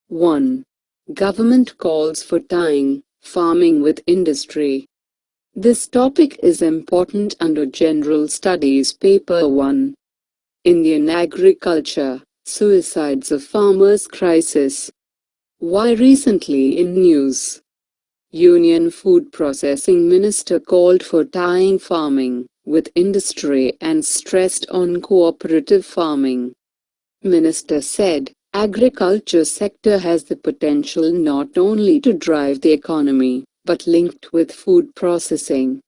1. Government calls for tying farming with industry. This topic is important under General Studies Paper 1. Indian Agriculture, Suicides of Farmers Crisis. Why recently in news? Union Food Processing Minister called for tying farming with industry and stressed on cooperative farming. Minister said, agriculture sector has the potential not only to drive the economy, but linked with food processing.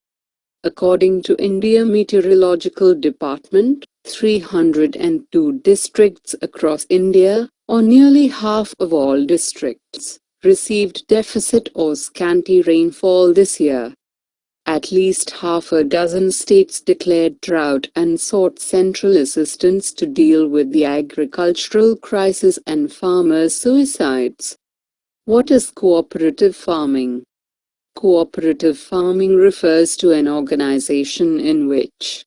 According to India Meteorological Department, 302 districts across India, or nearly half of all districts, received deficit or scanty rainfall this year. At least half a dozen states declared drought and sought central assistance to deal with the agricultural crisis and farmers' suicides. What is cooperative farming? Cooperative farming refers to an organization in which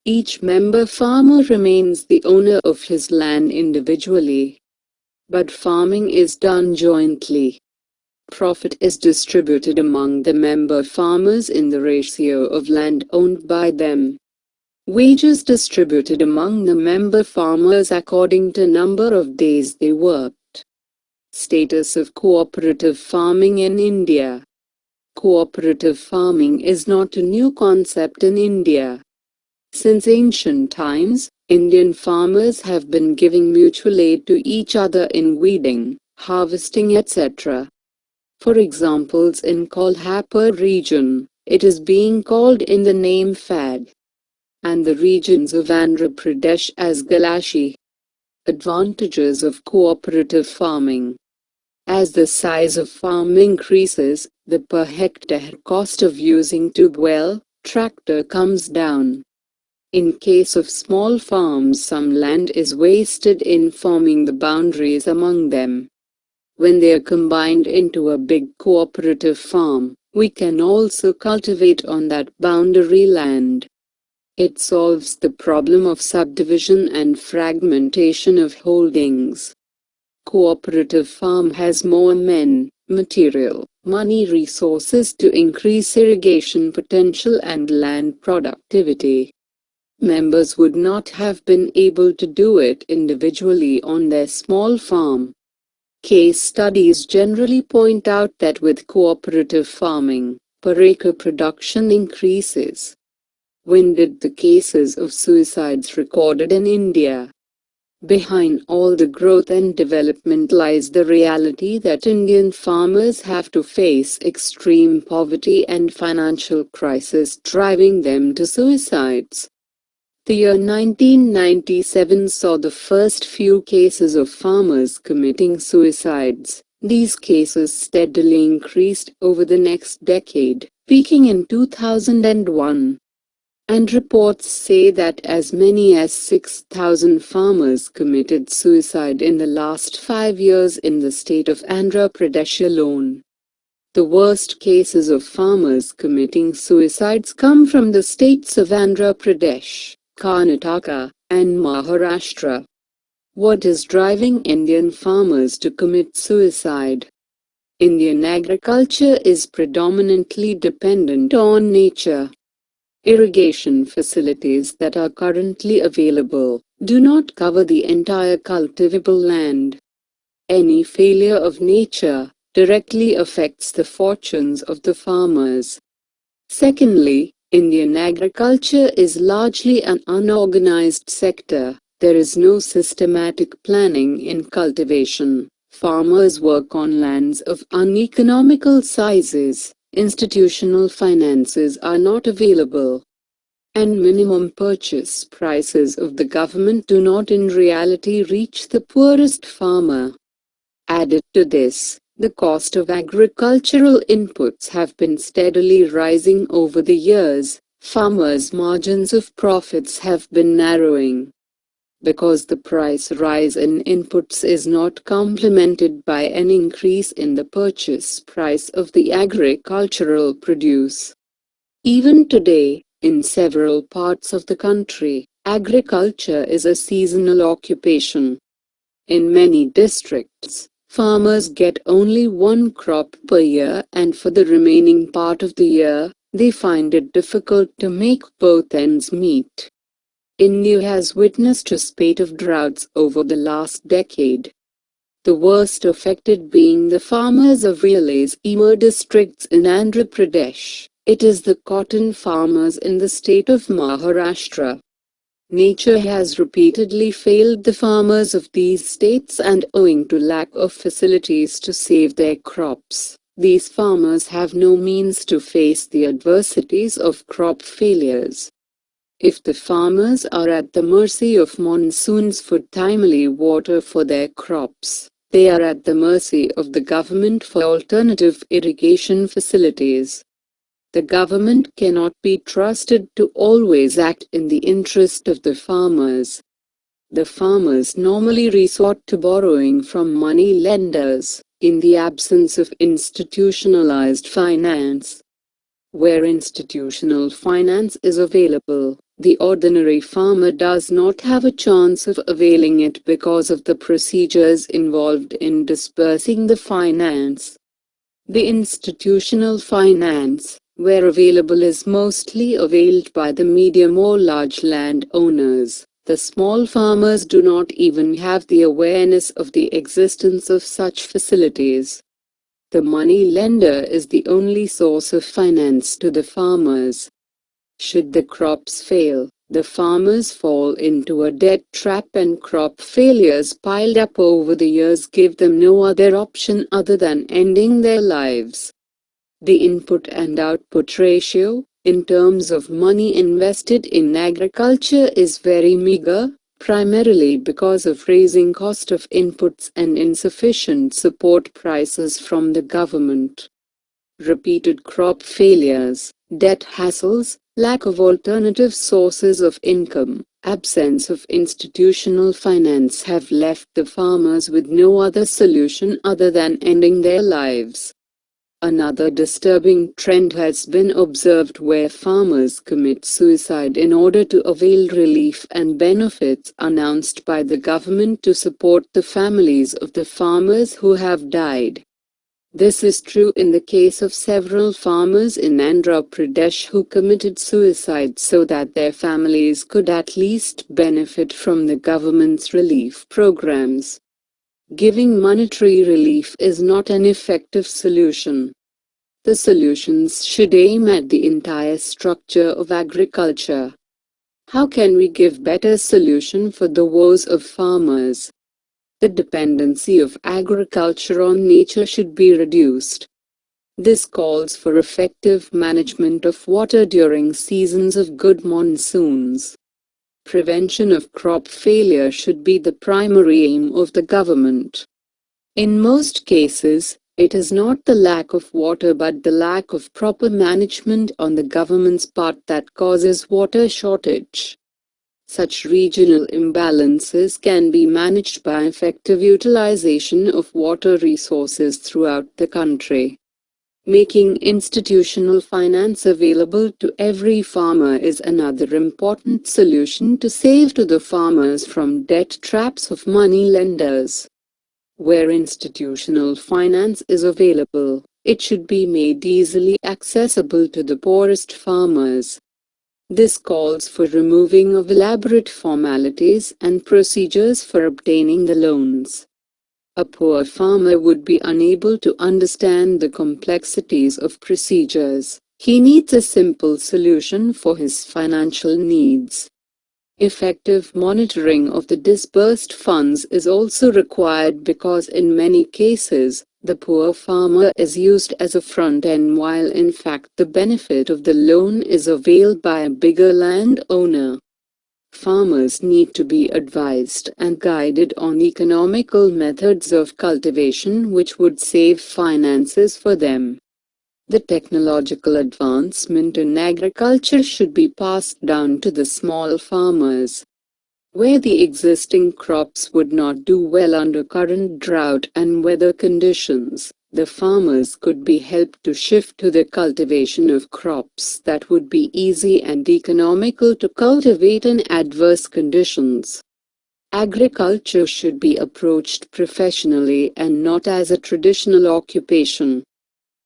each member farmer remains the owner of his land individually, but farming is done jointly. Profit is distributed among the member farmers in the ratio of land owned by them. Wages distributed among the member farmers according to number of days they worked. Status of cooperative farming in India. Cooperative farming is not a new concept in India. Since ancient times, Indian farmers have been giving mutual aid to each other in weeding, harvesting, etc. For examples, in Kolhapur region, it is being called in the name Fad, and the regions of Andhra Pradesh as Galashi. Advantages of cooperative farming. As the size of farm increases, the per hectare cost of using tube well, tractor comes down. In case of small farms, some land is wasted in forming the boundaries among them. When they are combined into a big cooperative farm, we can also cultivate on that boundary land. It solves the problem of subdivision and fragmentation of holdings. Cooperative farm has more men, material, money resources to increase irrigation potential and land productivity. Members would not have been able to do it individually on their small farm. Case studies generally point out that with cooperative farming, per acre production increases. When did the cases of suicides recorded in India? Behind all the growth and development lies the reality that Indian farmers have to face extreme poverty and financial crisis driving them to suicides. The year 1997 saw the first few cases of farmers committing suicides. These cases steadily increased over the next decade, peaking in 2001. And reports say that as many as 6,000 farmers committed suicide in the last 5 years in the state of Andhra Pradesh alone. The worst cases of farmers committing suicides come from the states of Andhra Pradesh, Karnataka, and Maharashtra. What is driving Indian farmers to commit suicide? Indian agriculture is predominantly dependent on nature. Irrigation facilities that are currently available do not cover the entire cultivable land. Any failure of nature directly affects the fortunes of the farmers. Secondly, Indian agriculture is largely an unorganized sector. There is no systematic planning in cultivation. Farmers work on lands of uneconomical sizes. Institutional finances are not available. And minimum purchase prices of the government do not in reality reach the poorest farmer. Added to this, the cost of agricultural inputs have been steadily rising over the years. Farmers' margins of profits have been narrowing. Because the price rise in inputs is not complemented by an increase in the purchase price of the agricultural produce. Even today, in several parts of the country, agriculture is a seasonal occupation. In many districts, Farmers get only one crop per year, and for the remaining part of the year, they find it difficult to make both ends meet. India has witnessed a spate of droughts over the last decade, the worst affected being the farmers of Rayalaseema districts in Andhra Pradesh. It is the cotton farmers in the state of Maharashtra. Nature has repeatedly failed the farmers of these states, and owing to lack of facilities to save their crops, these farmers have no means to face the adversities of crop failures. If the farmers are at the mercy of monsoons for timely water for their crops, they are at the mercy of the government for alternative irrigation facilities. The government cannot be trusted to always act in the interest of the farmers. The farmers normally resort to borrowing from money lenders, in the absence of institutionalized finance. Where institutional finance is available, the ordinary farmer does not have a chance of availing it because of the procedures involved in disbursing the finance. The institutional finance, where available, is mostly availed by the medium or large landowners. The small farmers do not even have the awareness of the existence of such facilities. The money lender is the only source of finance to the farmers. Should the crops fail, the farmers fall into a debt trap, and crop failures piled up over the years give them no other option other than ending their lives. The input and output ratio, in terms of money invested in agriculture, is very meager, primarily because of raising cost of inputs and insufficient support prices from the government. Repeated crop failures, debt hassles, lack of alternative sources of income, absence of institutional finance have left the farmers with no other solution other than ending their lives. Another disturbing trend has been observed where farmers commit suicide in order to avail relief and benefits announced by the government to support the families of the farmers who have died. This is true in the case of several farmers in Andhra Pradesh who committed suicide so that their families could at least benefit from the government's relief programs. Giving monetary relief is not an effective solution. The solutions should aim at the entire structure of agriculture. How can we give better solution for the woes of farmers? The dependency of agriculture on nature should be reduced. This calls for effective management of water during seasons of good monsoons. Prevention of crop failure should be the primary aim of the government. In most cases, it is not the lack of water but the lack of proper management on the government's part that causes water shortage. Such regional imbalances can be managed by effective utilization of water resources throughout the country. Making institutional finance available to every farmer is another important solution to save to the farmers from debt traps of money lenders. Where institutional finance is available, it should be made easily accessible to the poorest farmers. This calls for removing of elaborate formalities and procedures for obtaining the loans. A poor farmer would be unable to understand the complexities of procedures. He needs a simple solution for his financial needs. Effective monitoring of the disbursed funds is also required because in many cases, the poor farmer is used as a front end while in fact the benefit of the loan is availed by a bigger landowner. Farmers need to be advised and guided on economical methods of cultivation which would save finances for them. The technological advancement in agriculture should be passed down to the small farmers. Where the existing crops would not do well under current drought and weather conditions, the farmers could be helped to shift to the cultivation of crops that would be easy and economical to cultivate in adverse conditions. Agriculture should be approached professionally and not as a traditional occupation.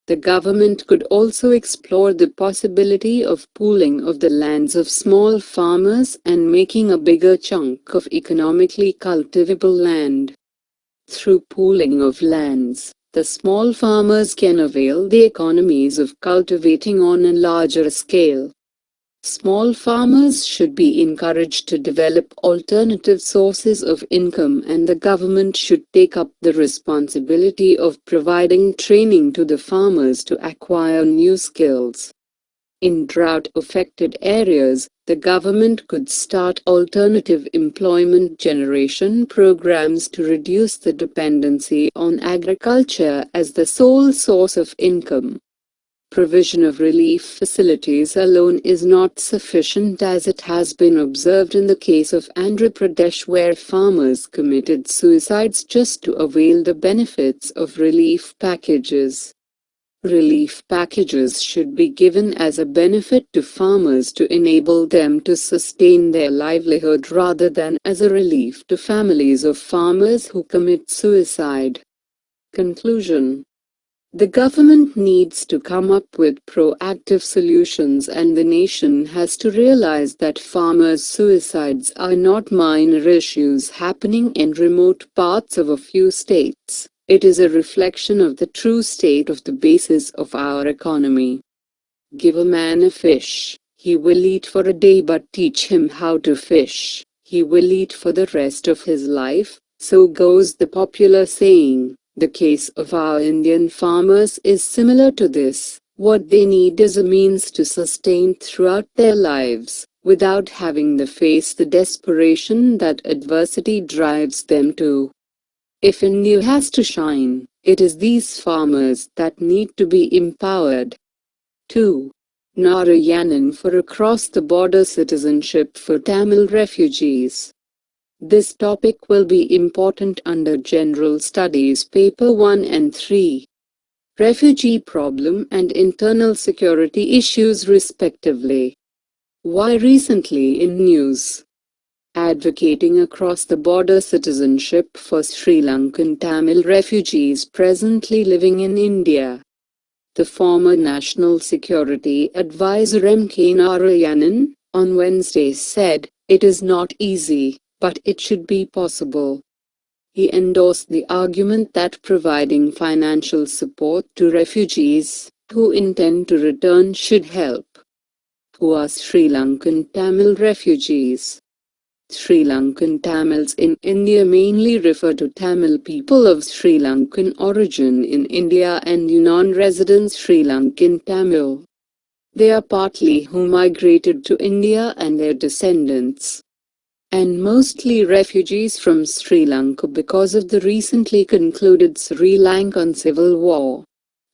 The government could also explore the possibility of pooling of the lands of small farmers and making a bigger chunk of economically cultivable land. Through pooling of lands, the small farmers can avail the economies of cultivating on a larger scale. Small farmers should be encouraged to develop alternative sources of income, and the government should take up the responsibility of providing training to the farmers to acquire new skills. In drought-affected areas, the government could start alternative employment generation programs to reduce the dependency on agriculture as the sole source of income. Provision of relief facilities alone is not sufficient, as it has been observed in the case of Andhra Pradesh, where farmers committed suicides just to avail the benefits of relief packages. Relief packages should be given as a benefit to farmers to enable them to sustain their livelihood rather than as a relief to families of farmers who commit suicide. Conclusion: the government needs to come up with proactive solutions, and the nation has to realize that farmers' suicides are not minor issues happening in remote parts of a few states. It is a reflection of the true state of the basis of our economy. Give a man a fish, he will eat for a day, but teach him how to fish, he will eat for the rest of his life. So goes the popular saying. The case of our Indian farmers is similar to this. What they need is a means to sustain throughout their lives, without having to face the desperation that adversity drives them to. If India has to shine, it is these farmers that need to be empowered. 2. Narayanan for across-the-border citizenship for Tamil refugees. This topic will be important under General Studies Paper 1 and 3. Refugee problem and internal security issues respectively. Why recently in news? Advocating across-the-border citizenship for Sri Lankan Tamil refugees presently living in India. The former National Security Advisor M.K. Narayanan, on Wednesday said, "It is not easy, but it should be possible." He endorsed the argument that providing financial support to refugees who intend to return should help. Who are Sri Lankan Tamil refugees? Sri Lankan Tamils in India mainly refer to Tamil people of Sri Lankan origin in India and non-resident Sri Lankan Tamil. They are partly who migrated to India and their descendants, and mostly refugees from Sri Lanka because of the recently concluded Sri Lankan civil war.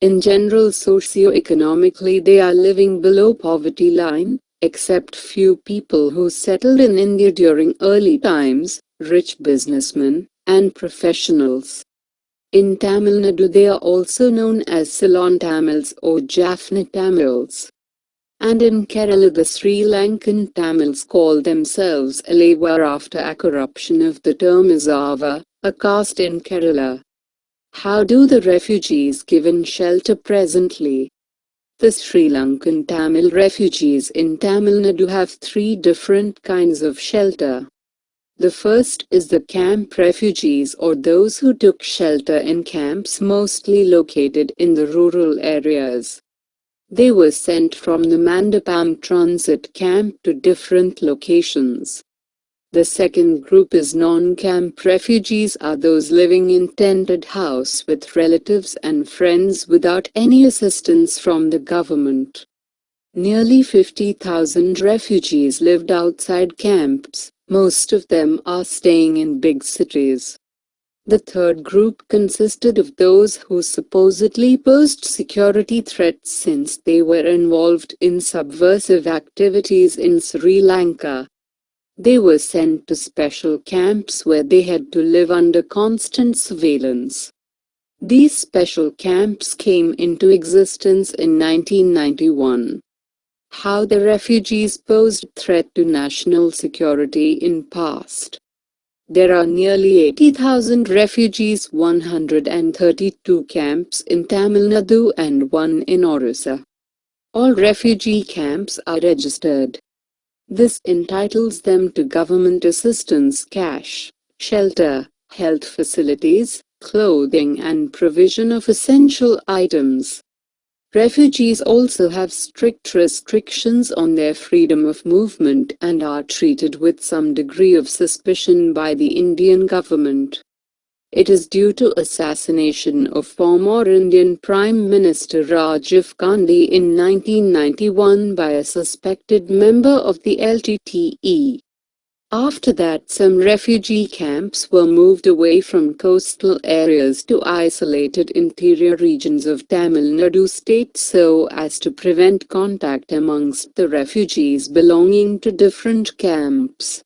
In general, socio-economically they are living below poverty line, except few people who settled in India during early times, rich businessmen, and professionals. In Tamil Nadu they are also known as Ceylon Tamils or Jaffna Tamils. And in Kerala the Sri Lankan Tamils call themselves Alavar after a corruption of the term Azava, a caste in Kerala. How do the refugees given shelter presently? The Sri Lankan Tamil refugees in Tamil Nadu have three different kinds of shelter. The first is the camp refugees, or those who took shelter in camps mostly located in the rural areas. They were sent from the Mandapam transit camp to different locations. The second group is non-camp refugees, are those living in tented house with relatives and friends without any assistance from the government. Nearly 50,000 refugees lived outside camps, most of them are staying in big cities. The third group consisted of those who supposedly posed security threats since they were involved in subversive activities in Sri Lanka. They were sent to special camps where they had to live under constant surveillance. These special camps came into existence in 1991. How the refugees posed threat to national security in past. There are nearly 80,000 refugees, 132 camps in Tamil Nadu and one in Orissa. All refugee camps are registered. This entitles them to government assistance, cash, shelter, health facilities, clothing and provision of essential items. Refugees also have strict restrictions on their freedom of movement and are treated with some degree of suspicion by the Indian government. It is due to assassination of former Indian Prime Minister Rajiv Gandhi in 1991 by a suspected member of the LTTE. After that, some refugee camps were moved away from coastal areas to isolated interior regions of Tamil Nadu state so as to prevent contact amongst the refugees belonging to different camps.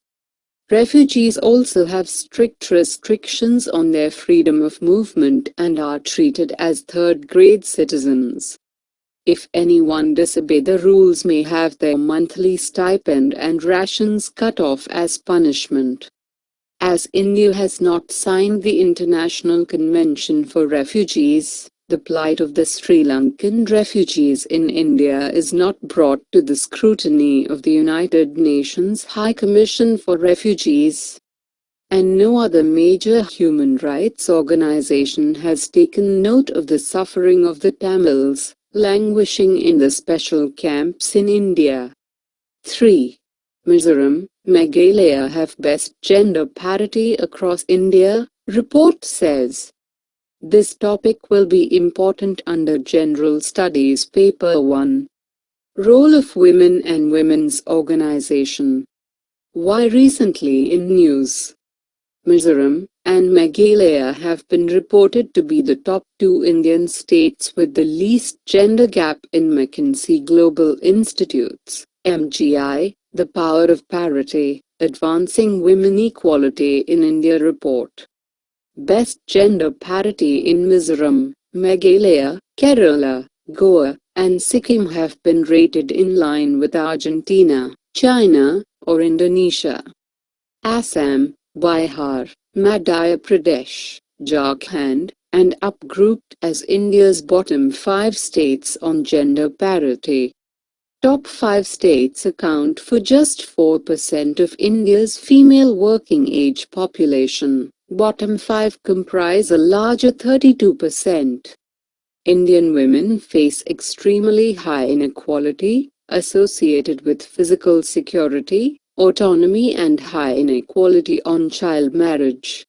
Refugees also have strict restrictions on their freedom of movement and are treated as third-grade citizens. If anyone disobeys the rules may have their monthly stipend and rations cut off as punishment. As India has not signed the International Convention for Refugees, the plight of the Sri Lankan refugees in India is not brought to the scrutiny of the United Nations High Commission for Refugees, and no other major human rights organization has taken note of the suffering of the Tamils languishing in the special camps in India. 3. Mizoram, Meghalaya have best gender parity across India, report says. This topic will be important under General Studies Paper 1. Role of Women and Women's Organization. Why recently in news? Mizoram and Meghalaya have been reported to be the top two Indian states with the least gender gap in McKinsey Global Institute's MGI, The Power of Parity, Advancing Women Equality in India report. Best gender parity in Mizoram, Meghalaya, Kerala, Goa, and Sikkim have been rated in line with Argentina, China, or Indonesia. Assam, Bihar, Madhya Pradesh, Jharkhand, and up-grouped as India's bottom 5 states on gender parity. Top 5 states account for just 4% of India's female working age population. Bottom 5 comprise a larger 32%. Indian women face extremely high inequality, associated with physical security, autonomy and high inequality on child marriage.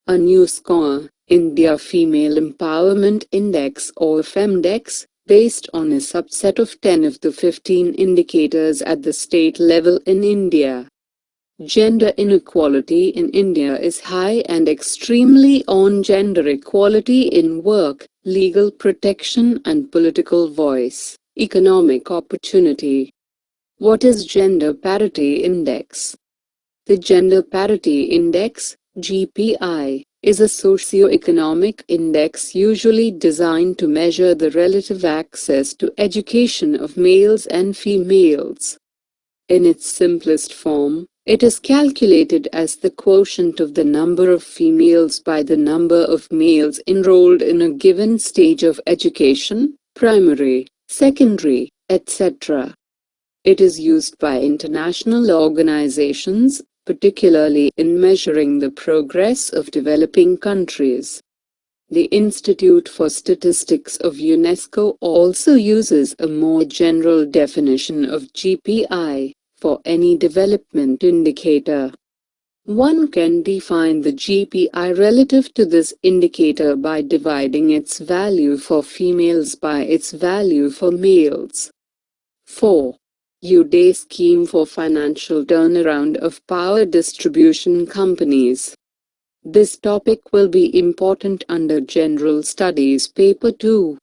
A new score, India Female Empowerment Index or FEMDEX, based on a subset of 10 of the 15 indicators at the state level in India. Gender inequality in India is high and extremely on gender equality in work, legal protection and political voice, economic opportunity. What is Gender Parity Index? The Gender Parity Index, GPI, is a socio-economic index usually designed to measure the relative access to education of males and females. In its simplest form, it is calculated as the quotient of the number of females by the number of males enrolled in a given stage of education, primary, secondary, etc. It is used by international organizations, particularly in measuring the progress of developing countries. The Institute for Statistics of UNESCO also uses a more general definition of GPI for any development indicator. One can define the GPI relative to this indicator by dividing its value for females by its value for males. 4. UDAY scheme for financial turnaround of power distribution companies. This topic will be important under General Studies Paper 2.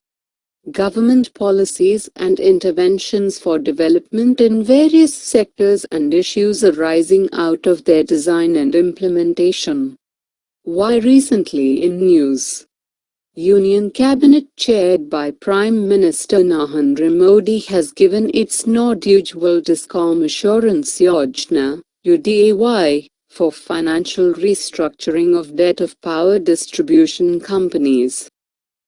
Government policies and interventions for development in various sectors and issues arising out of their design and implementation. Why recently in news? Union Cabinet chaired by Prime Minister Narendra Modi has given its nod Ujjwal Discom Assurance Yojana, UDAY, for financial restructuring of debt of power distribution companies.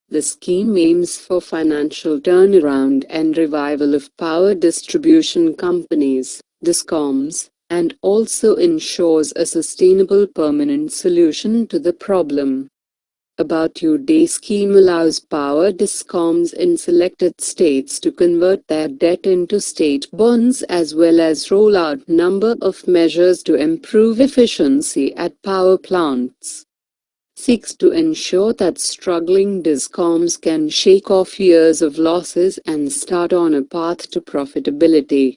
The scheme aims for financial turnaround and revival of power distribution companies, DISCOMs, and also ensures a sustainable permanent solution to the problem. About You Day scheme allows power DISCOMs in selected states to convert their debt into state bonds as well as roll out number of measures to improve efficiency at power plants. Seeks to ensure that struggling DISCOMs can shake off years of losses and start on a path to profitability.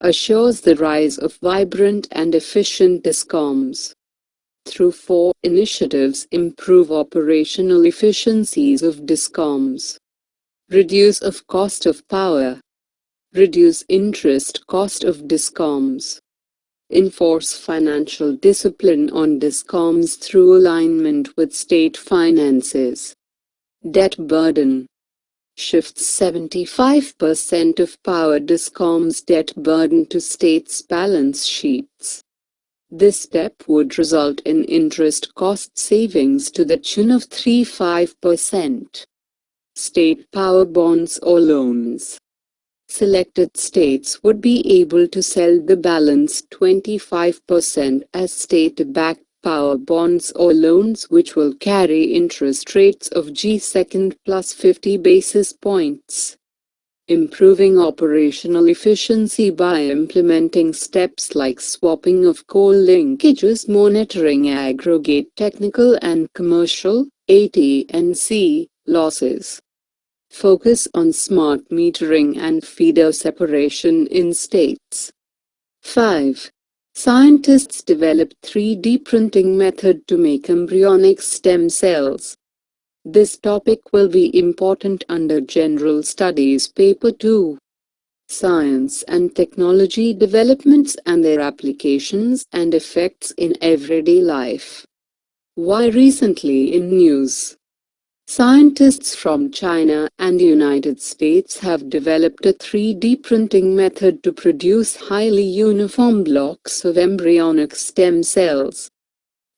Assures the rise of vibrant and efficient DISCOMs. Through 4 initiatives improve operational efficiencies of DISCOMs. Reduce of cost of power. Reduce interest cost of DISCOMs. Enforce financial discipline on DISCOMs through alignment with state finances. Debt burden. Shifts 75% of power DISCOMs' debt burden to states' balance sheets. This step would result in interest cost savings to the tune of 35%. State power bonds or loans. Selected states would be able to sell the balance 25% as state-backed power bonds or loans which will carry interest rates of G-Second plus 50 basis points. Improving operational efficiency by implementing steps like swapping of coal linkages, monitoring aggregate technical and commercial (AT&C) losses. Focus on smart metering and feeder separation in states. 5. Scientists developed 3D printing method to make embryonic stem cells. This topic will be important under General Studies Paper 2. Science and technology developments and their applications and effects in everyday life. Why recently in news? Scientists from China and United States have developed a 3D printing method to produce highly uniform blocks of embryonic stem cells.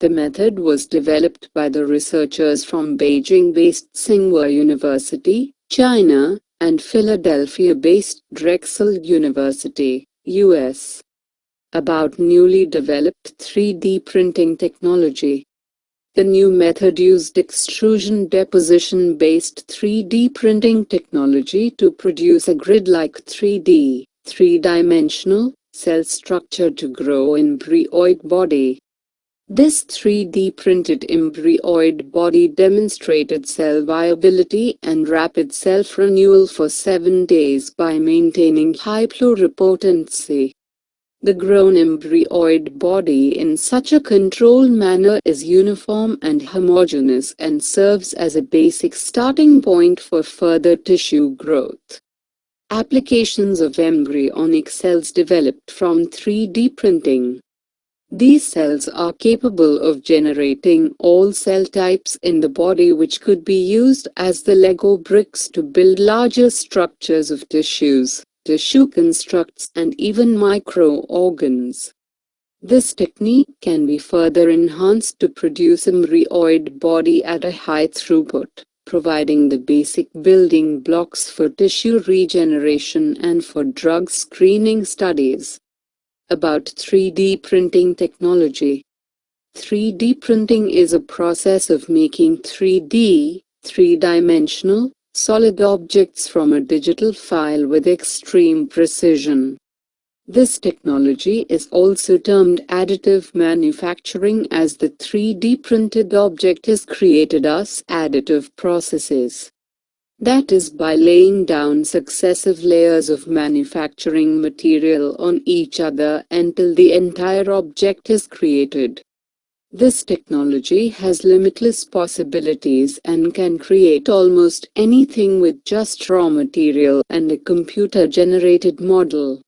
The method was developed by the researchers from Beijing-based Tsinghua University, China, and Philadelphia-based Drexel University, US. About newly developed 3D printing technology. The new method used extrusion deposition-based 3D printing technology to produce a grid-like 3D, three-dimensional, cell structure to grow embryoid body. This 3D printed embryoid body demonstrated cell viability and rapid self-renewal for 7 days by maintaining high pluripotency. The grown embryoid body in such a controlled manner is uniform and homogeneous and serves as a basic starting point for further tissue growth. Applications of embryonic cells developed from 3D printing. These cells are capable of generating all cell types in the body which could be used as the Lego bricks to build larger structures of tissues, tissue constructs and even micro-organs. This technique can be further enhanced to produce embryoid body at a high throughput, providing the basic building blocks for tissue regeneration and for drug screening studies. About 3D printing technology. 3D printing is a process of making 3D, three-dimensional, solid objects from a digital file with extreme precision. This technology is also termed additive manufacturing as the 3D printed object is created as additive processes. That is by laying down successive layers of manufacturing material on each other until the entire object is created. This technology has limitless possibilities and can create almost anything with just raw material and a computer-generated model.